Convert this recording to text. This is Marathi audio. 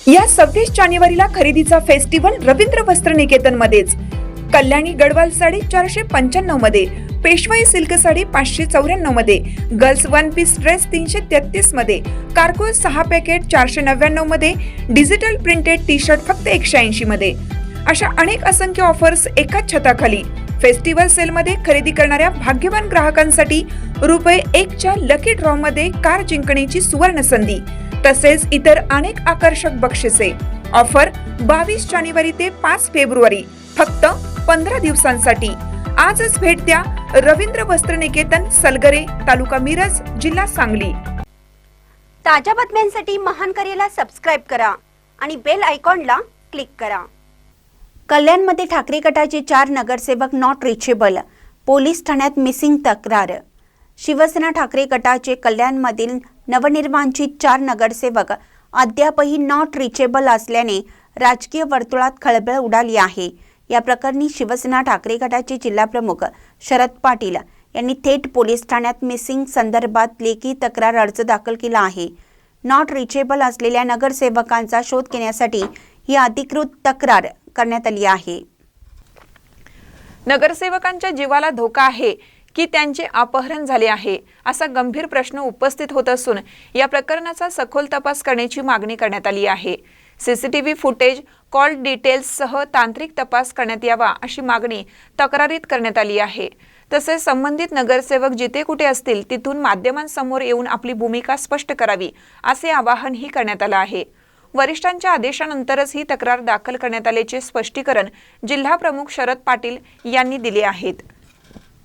या 26 जानेवारीला खरेदीचा फेस्टिवल रवींद्र वस्त्र निकेतन मध्येच। कल्याणी गडवाल साडी 495 मध्ये, पेशवाई सिल्क साडी 594 मध्ये, गर्ल्स वन पीस ड्रेस 333 मध्ये, कार्गो 6 पॅकेट 499 मध्ये, डिजिटल प्रिंटेड टी शर्ट फक्त 180 मध्ये। अशा अनेक असंख्य ऑफर्स एकाच छताखाली। फेस्टिवल सेल मध्ये खरेदी करणाऱ्या भाग्यवान ग्राहकांसाठी ₹1 च्या लकी ड्रॉ मध्ये कार जिंकण्याची सुवर्ण संधी, तसेच इतर अनेक आकर्षक बक्षिसे। ऑफर 22 जानेवारी ते 5 फेब्रुवारी, फक्त 15 दिवसांसाठी। आजच भेट द्या रवींद्र वस्त्र निकेतन, सलगरे, तालुका मिरज, जिल्हा सांगली। ताज्या बातम्यांसाठी महान करेला सबस्क्राइब करा आणि बेल आयकॉनला क्लिक करा। कल्याणमध्ये ठाकरे गटाचे 4 नगरसेवक नॉट रिचेबल, पोलीस ठाण्यात मिसिंग तक्रार। शिवसेना ठाकरे गटाचे कल्याणमधील नवनिर्माणची 4 नगरसेवक अद्यापही नॉट रिचेबल असल्याने राजकीय वर्तुळात खळबळ उडाली आहे। या प्रकरणी शिवसेना ठाकरे गटाचे जिल्हाप्रमुख शरद पाटील यांनी थेट पोलीस ठाण्यात मिसिंग संदर्भात लेखी तक्रार अर्ज दाखल केला आहे। नॉट रिचेबल असलेल्या नगरसेवकांचा शोध घेण्यासाठी ही अधिकृत तक्रार करण्यात आली आहे। नगरसेवकांच्या जीवाला धोका आहे की त्यांचे अपहरण झाले आहे, असा गंभीर प्रश्न उपस्थित होत असून या प्रकरणाचा सखोल तपास करण्याची मागणी करण्यात आली आहे। सीसीटीव्ही फुटेज, कॉल डिटेल्स सह तांत्रिक तपास करण्यात यावा अशी मागणी तक्रारीत करण्यात आली आहे। तसेच संबंधित नगरसेवक जिथे कुठे असतील तिथून माध्यमांसमोर येऊन आपली भूमिका स्पष्ट करावी असे आवाहनही करण्यात आले आहे। वरिष्ठांच्या आदेशानंतरच ही तक्रार दाखल करण्यात आल्याचे स्पष्टीकरण जिल्हा प्रमुख शरद पाटील यांनी दिले आहेत।